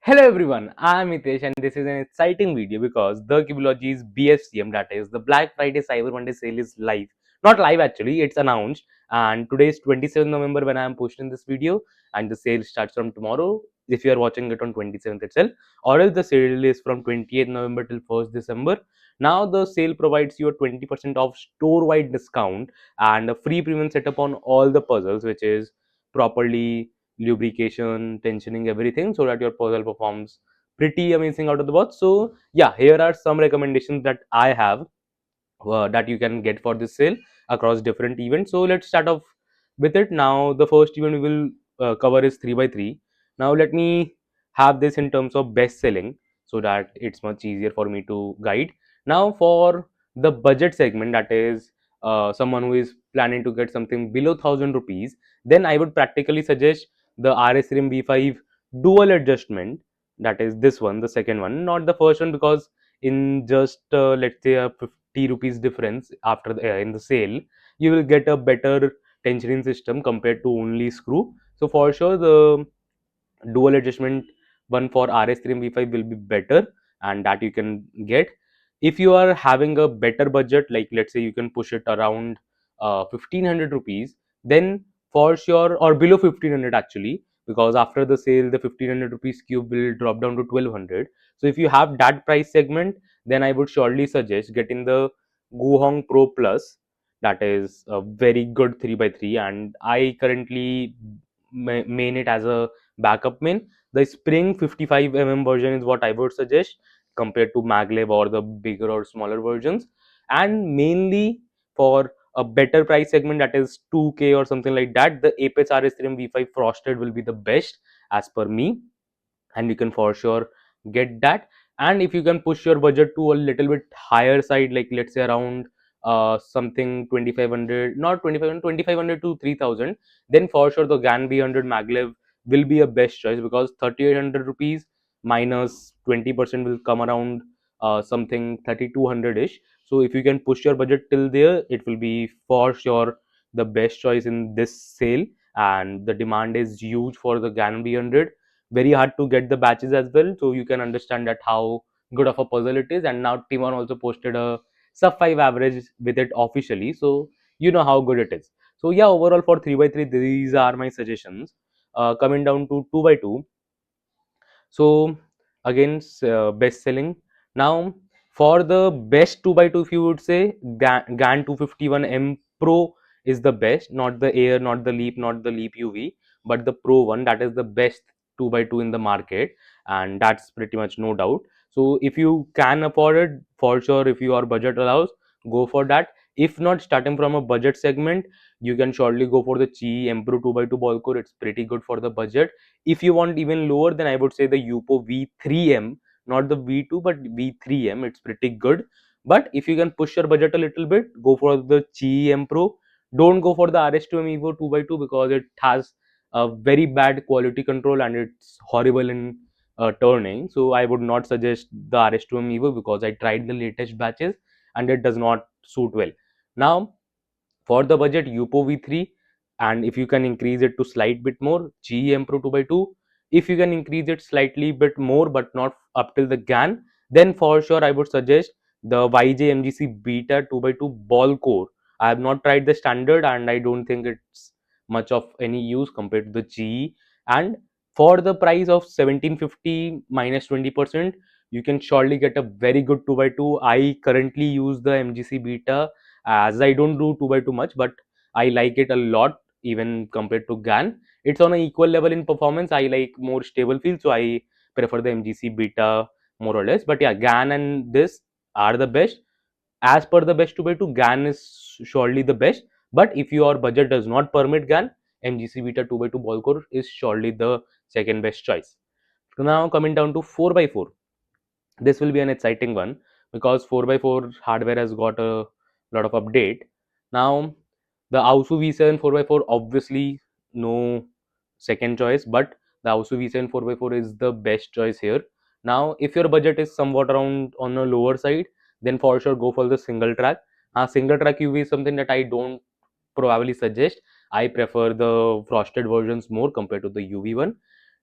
Hello everyone, I am Hitesh and this is an exciting video because the Cubeology BFCM, that is the Black Friday Cyber Monday sale, is live. Not live actually, it's announced, and today is 27th November when I am posting this video, and the sale starts from tomorrow if you are watching it on 27th itself, or else the sale is from 28th November till 1st December. Now the sale provides you a 20% off store-wide discount and a free premium setup on all the puzzles, which is properly lubrication, tensioning, everything, so that your puzzle performs pretty amazing out of the box. So yeah, here are some recommendations that I have that you can get for this sale across different events. So let's start off with it. Now the first event we will cover is 3 by 3. Now let me have this in terms of best selling so that it's much easier for me to guide. Now for the budget segment, that is someone who is planning to get something below 1000 rupees, then I would practically suggest the RS Rim V5 dual adjustment, that is this one, the second one, not the first one, because in just let's say a 50 rupees difference after in the sale, you will get a better tensioning system compared to only screw. So for sure the dual adjustment one for RS3 and V5 will be better, and that you can get. If you are having a better budget, like let's say you can push it around 1500 rupees, then for sure, or below 1500 actually, because after the sale the 1500 rupees cube will drop down to 1200. So if you have that price segment, then I would surely suggest getting the Guhong Pro Plus. That is a very good 3 by 3, and I currently main it as a backup main. The spring 55 version is what I would suggest compared to maglev or the bigger or smaller versions. And mainly for a better price segment, that is 2k or something like that, the Apex RS3 V5 frosted will be the best as per me, and you can for sure get that. And if you can push your budget to a little bit higher side, like let's say around something 2500, not 2500, 2500 to 3000, then for sure the GAN B100 maglev will be a best choice, because 3800 rupees minus 20% will come around something 3200 ish. So if you can push your budget till there, it will be for sure the best choice in this sale. And the demand is huge for the GAN B100, very hard to get the batches as well, so you can understand that how good of a puzzle it is. And now Timon also posted a sub 5 average with it officially, so you know how good it is. So yeah, overall for 3 by 3 these are my suggestions. Coming down to 2 by 2, so again best selling. Now for the best 2 by 2, if you would say GAN 251M Pro is the best, not the Air, not the Leap, not the Leap UV, but the Pro one. That is the best 2 by 2 in the market, and that's pretty much no doubt. So if you can afford it, for sure, if your budget allows, go for that. If not, starting from a budget segment, you can surely go for the Chi Emperor 2 by 2 ball core. It's pretty good for the budget. If you want even lower, then I would say the Yupo V3M, not the V2 but V3M. It's pretty good. But if you can push your budget a little bit, go for the Chi M Pro. Don't go for the RS2M Evo 2 by 2, because it has a very bad quality control and it's horrible in turning. So I would not suggest the RS2M Evo, because I tried the latest batches and it does not suit well. Now for the budget, Yupo V3, and if you can increase it to slight bit more, GEM Pro 2 by 2. If you can increase it slightly bit more but not up till the GAN, then for sure I would suggest the YJ Beta 2 by 2 ball core. I have not tried the standard and I don't think it's much of any use compared to the GE. And for the price of 1750 minus 20%, you can surely get a very good 2 by 2. I currently use the MGC Beta, as I don't do 2 by 2 much, but I like it a lot even compared to GAN. It's on an equal level in performance. I like more stable feel, so I prefer the MGC Beta more or less. But yeah, GAN and this are the best. As per the best 2 by 2, GAN is surely the best. But if your budget does not permit GAN, MGC Beta 2 by 2 ball core is surely the second best choice. So now coming down to 4 by 4, this will be an exciting one, because 4 by 4 hardware has got a lot of update. Now the AUSU V7 4 by 4, obviously no second choice, but the AUSU V7 4 by 4 is the best choice here. Now if your budget is somewhat around on a lower side, then for sure go for the single track. Single track UV is something that I don't probably suggest. I prefer the frosted versions more compared to the UV one.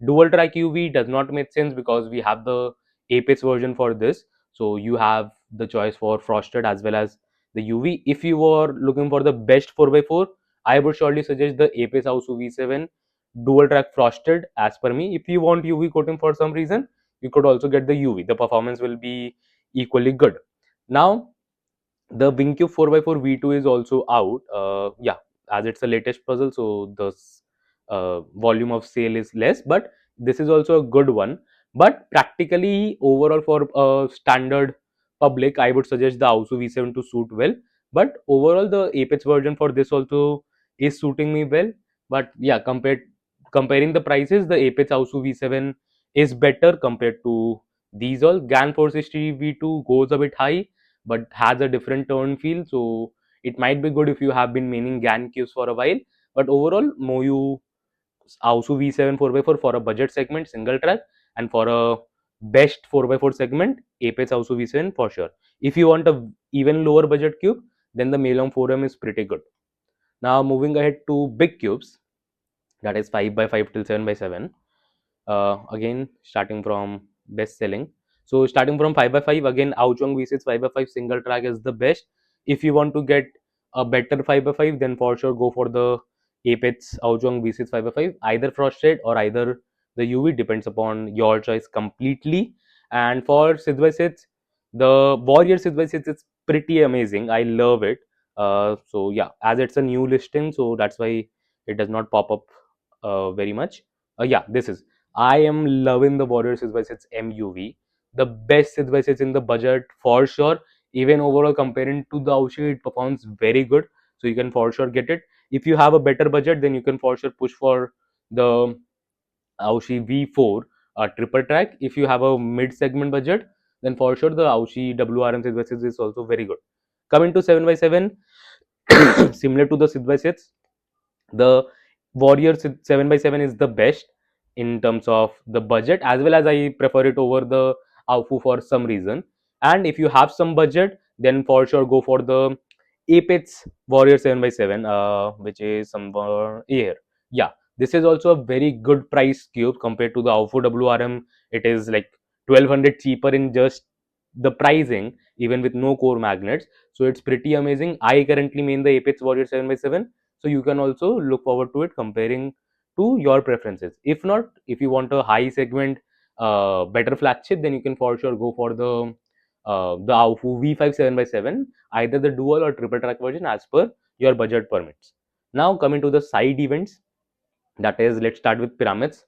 Dual track UV does not make sense because we have the Apex version for this. So you have the choice for frosted as well as the UV. If you are looking for the best 4x4, I would surely suggest the Apex Ausu V7 dual track frosted as per me. If you want UV coating for some reason, you could also get the UV. The performance will be equally good. Now, the WinCube 4x4 V2 is also out. Yeah, as it's the latest puzzle, so the volume of sale is less, but this is also a good one. But practically, overall, for a standard public, I would suggest the Ausu V7 to suit well. But overall, the Apex version for this also is suiting me well. But yeah, comparing the prices, the Apex Ausu V7 is better compared to these all. GAN 460 V2 goes a bit high but has a different turn feel. So it might be good if you have been maining GAN cubes for a while. But overall, Moyu Ausu V7 4x4 for a budget segment, single track, and for a best 4x4 segment, Apex Ausu V7 for sure. If you want a even lower budget cube, then the Melon 4M is pretty good. Now moving ahead to big cubes, that is 5x5 till 7x7. Again, starting from best selling. So starting from 5x5, again, Auchong V6 5x5 single track is the best. If you want to get a better 5x5, then for sure go for the Apex Auchong V6 5x5, either frosted or either the UV, depends upon your choice completely. And for 6x6, the Warrior 6x6 is pretty amazing. I love it. So yeah, as it's a new listing, so that's why it does not pop up very much. Yeah, this is. I am loving the Warrior 6x6 MUV. The best 6x6 in the budget for sure. Even overall comparing to the Aushi, it performs very good. So you can for sure get it. If you have a better budget, then you can for sure push for the Aushi V4 triple track. If you have a mid segment budget, then for sure the Aushi WRM 6x6 is also very good. Coming to 7x7, similar to the 6x6, the Warrior 7x7 is the best in terms of the budget, as well as I prefer it over the Aufu for some reason. And if you have some budget, then for sure go for the Apex Warrior 7x7, which is somewhere here. Yeah, this is also a very good price cube compared to the Aufu WRM. It is like 1200 cheaper in just the pricing, even with no core magnets. So it's pretty amazing. I currently main the Apex Warrior 7x7, so you can also look forward to it comparing to your preferences. If not, if you want a high segment better flagship, then you can for sure go for the Aufu V5 7x7, either the dual or triple track version as per your budget permits. Now coming to the side events, that is, let's start with Pyraminx.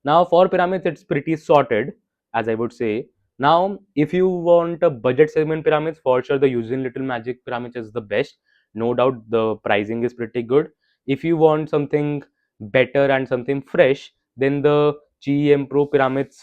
Now for Pyraminx, it's pretty sorted, as I would say. Now if you want a budget segment Pyraminx, for sure the Using Little Magic Pyraminx is the best. No doubt the pricing is pretty good. If you want something better and something fresh, then the GEM Pro Pyraminx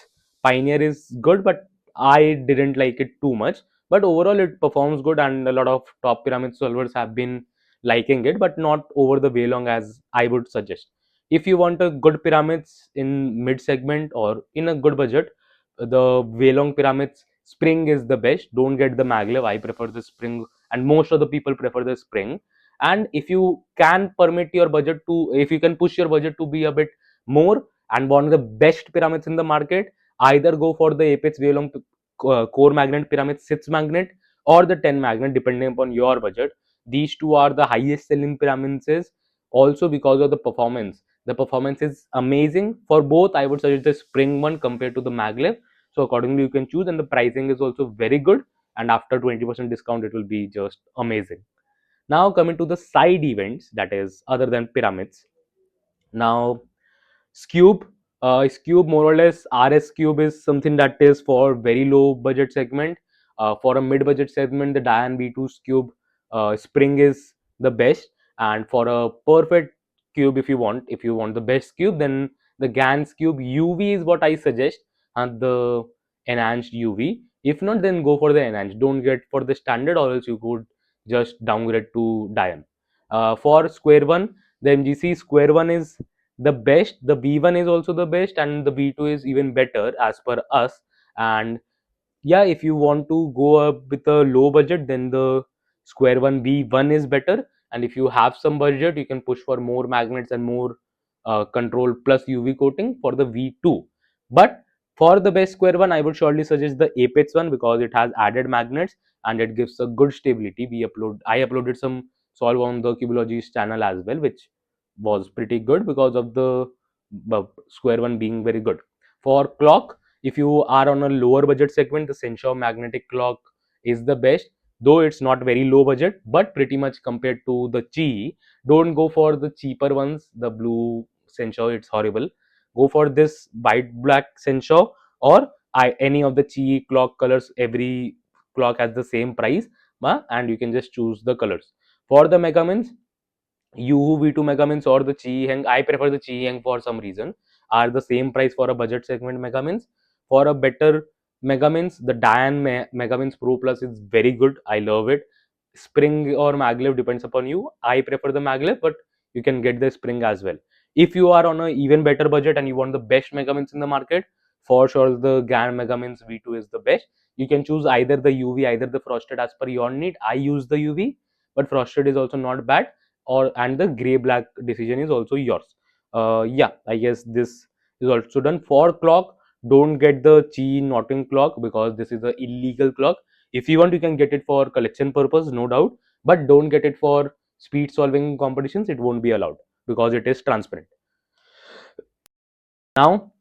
Pioneer is good, but I didn't like it too much. But overall it performs good, and a lot of top Pyraminx solvers have been liking it, but not over the way long as I would suggest. If you want a good Pyraminx in mid segment or in a good budget, the Waylong Pyraminx Spring is the best. Don't get the maglev. I prefer the Spring, and most of the people prefer the Spring. And if you can permit your budget to, if you can push your budget to be a bit more and want the best Pyraminx in the market, either go for the Apex Waylong core magnet Pyraminx 6 magnet or the 10 magnet, depending upon your budget. These two are the highest selling Pyraminxes, also because of the performance. The performance is amazing for both. I would suggest the Spring one compared to the maglev. So accordingly you can choose, and the pricing is also very good, and after 20% discount it will be just amazing. Now coming to the side events, that is other than Pyramids. Now Scube, Scube more or less, RS Cube is something that is for very low budget segment. For a mid budget segment, the Diane V2 Cube Spring is the best, and for a perfect cube, if you want the best cube, then the GAN's Cube UV is what I suggest, and the enhanced UV. If not, then go for the enhanced. Don't get for the standard, or else you could just downgrade to Diane. For Square One, the MGC Square One is the best. The V1 is also the best, and the V2 is even better as per us. And yeah, if you want to go up with a low budget, then the Square One V1 is better. And if you have some budget, you can push for more magnets and more control plus UV coating for the V2. But for the best square one, I would surely suggest the Apex one because it has added magnets and it gives a good stability. I uploaded some solve on the Cubeology's channel as well, which was pretty good because of the square one being very good. For clock, if you are on a lower budget segment, the Senshaw magnetic clock is the best, though it's not very low budget, but pretty much compared to the Chi. Don't go for the cheaper ones, the blue Senshaw, it's horrible. Go for this white black Senshaw or any of the Chi clock colors. Every clock has the same price, and you can just choose the colors. For the Megamins, Yuhu V2 Megamins or the Chi Heng, I prefer the Chi Heng for some reason, are the same price for a budget segment Megamins. For a better Megamins, the Diane Megamins Pro Plus is very good. I love it. Spring or maglev depends upon you. I prefer the maglev, but you can get the spring as well. If you are on a even better budget and you want the best Megamins in the market, for sure the GAN Megamins V2 is the best. You can choose either the UV, either the frosted as per your need. I use the UV, but frosted is also not bad, or and the gray black decision is also yours. Yeah, I guess this is also done. For clock, don't get the Chi knotting clock because this is a illegal clock. If you want, you can get it for collection purpose, no doubt, but don't get it for speed solving competitions. It won't be allowed because it is transparent. Now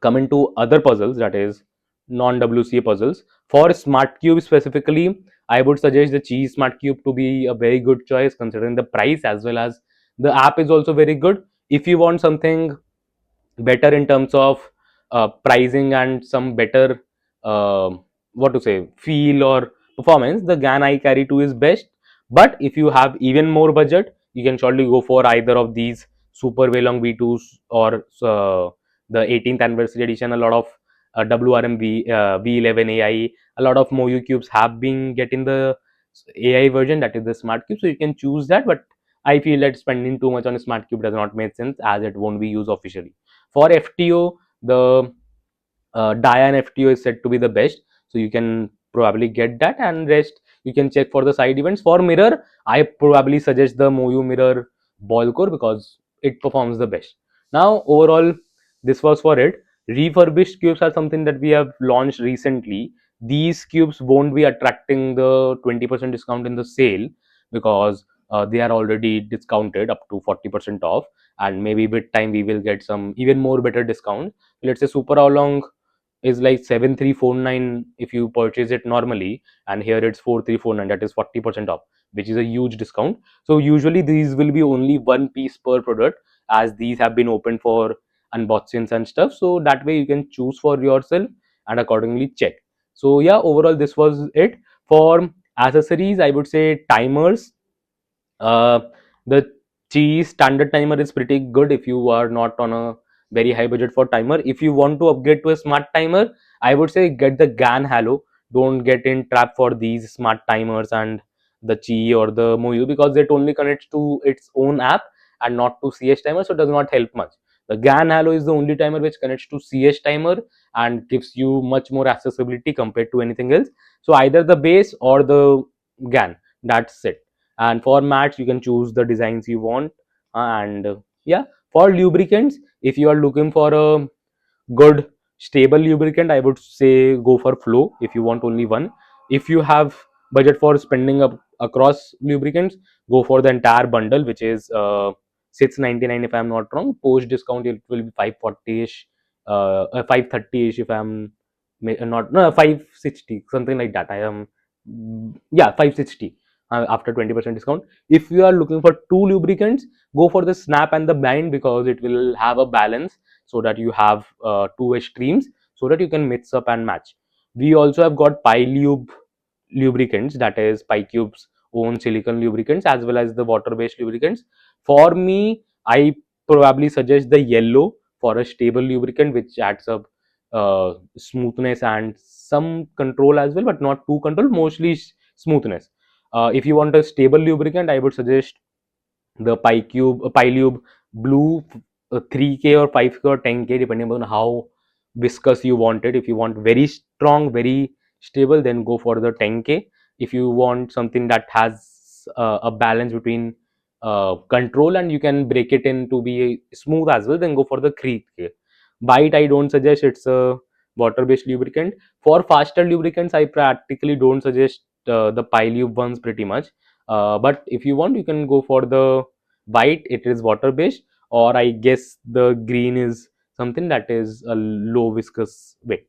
coming to other puzzles, that is non WCA puzzles. For smart cube specifically, I would suggest the Cheese Smart Cube to be a very good choice considering the price, as well as the app is also very good. If you want something better in terms of pricing and some better uh, what to say feel or performance, the GAN I carry 2 is best. But if you have even more budget, you can surely go for either of these super Waylong V2s or the 18th anniversary edition. A lot of WRM V11 AI, a lot of Moyu cubes have been getting the AI version, that is the smart cube, so you can choose that. But I feel that spending too much on a smart cube does not make sense as it won't be used officially. For FTO, the Diane FTO is said to be the best, so you can probably get that, and rest you can check for the side events. For mirror, I probably suggest the Moyu mirror ball core because it performs the best. Now overall, this was for it. Refurbished cubes are something that we have launched recently. These cubes won't be attracting the 20% discount in the sale because they are already discounted up to 40% off, and maybe with time we will get some even more better discount. Let's say super oblong is like 7349 if you purchase it normally, and here it's 4349, that is 40% off, which is a huge discount. So usually these will be only one piece per product, as these have been opened for unboxings and stuff, so that way you can choose for yourself and accordingly check. So yeah, overall this was it. For accessories, I would say timers. uh, the cheese standard timer is pretty good if you are not on a very high budget for timer. If you want to upgrade to a smart timer, I would say get the GAN Halo. Don't get in trap for these smart timers and the Chi or the Moyu because it only connects to its own app and not to CH timer, so it does not help much. The GAN Halo is the only timer which connects to CH timer and gives you much more accessibility compared to anything else. So either the base or the GAN, that's it. And for mats, you can choose the designs you want. And yeah, for lubricants, if you are looking for a good stable lubricant, I would say go for Flow if you want only one. If you have budget for spending up across lubricants, go for the entire bundle, which is 699 if I'm not wrong. Post discount it will be 540ish, 530ish if I'm not, no, 560 something like that. I am, yeah, 560 after 20% discount. If you are looking for two lubricants, go for the Snap and the Bind because it will have a balance, so that you have two streams, so that you can mix up and match. We also have got Pylube lubricants, that is Pycube's own silicon lubricants, as well as the water based lubricants. For me, I probably suggest the yellow for a stable lubricant which adds up smoothness and some control as well, but not too control, mostly smoothness. If you want a stable lubricant, I would suggest the Pylube blue, 3K or 5K or 10K depending on how viscous you want it. If you want very strong, very stable, then go for the 10K. If you want something that has a balance between control, and you can break it in to be smooth as well, then go for the creep. Bite I don't suggest. It's a water based lubricant. For faster lubricants I practically don't suggest the Pylube ones pretty much, but if you want you can go for the Bite. It is water based, or I guess the green is something that is a low viscous. Wait,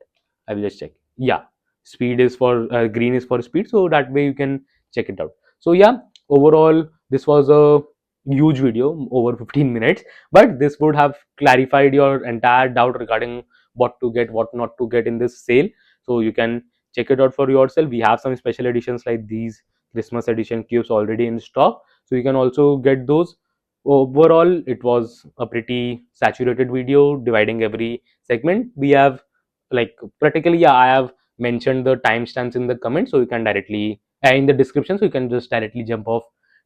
I will just check. Yeah, speed is for green is for speed, so that way you can check it out. So yeah, overall this was a huge video over 15 minutes, but this would have clarified your entire doubt regarding what to get, what not to get in this sale. So you can check it out for yourself. We have some special editions like these Christmas edition cubes already in stock, so you can also get those. Overall it was a pretty saturated video dividing every segment. We have, like, practically, yeah, I have mentioned the timestamps in the comments, so you can directly in the description, so you can just directly jump off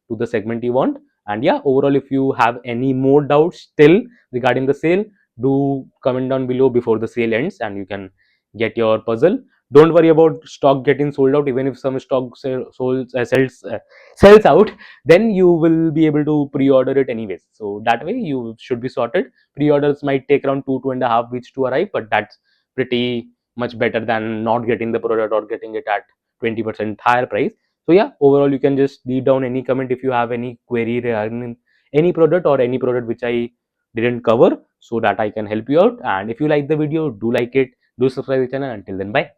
to the segment you want. And yeah, overall if you have any more doubts still regarding the sale, do comment down below before the sale ends and you can get your puzzle. Don't worry about stock getting sold out. Even if some stock sells out, then you will be able to pre-order it anyways, so that way you should be sorted. Pre-orders might take around 2.5 weeks to arrive, but that's pretty much better than not getting the product or getting it at 20% higher price. So yeah, overall you can just leave down any comment if you have any query regarding any product or any product which I didn't cover, so that I can help you out. And if you like the video, do like it, do subscribe to the channel. Until then, bye.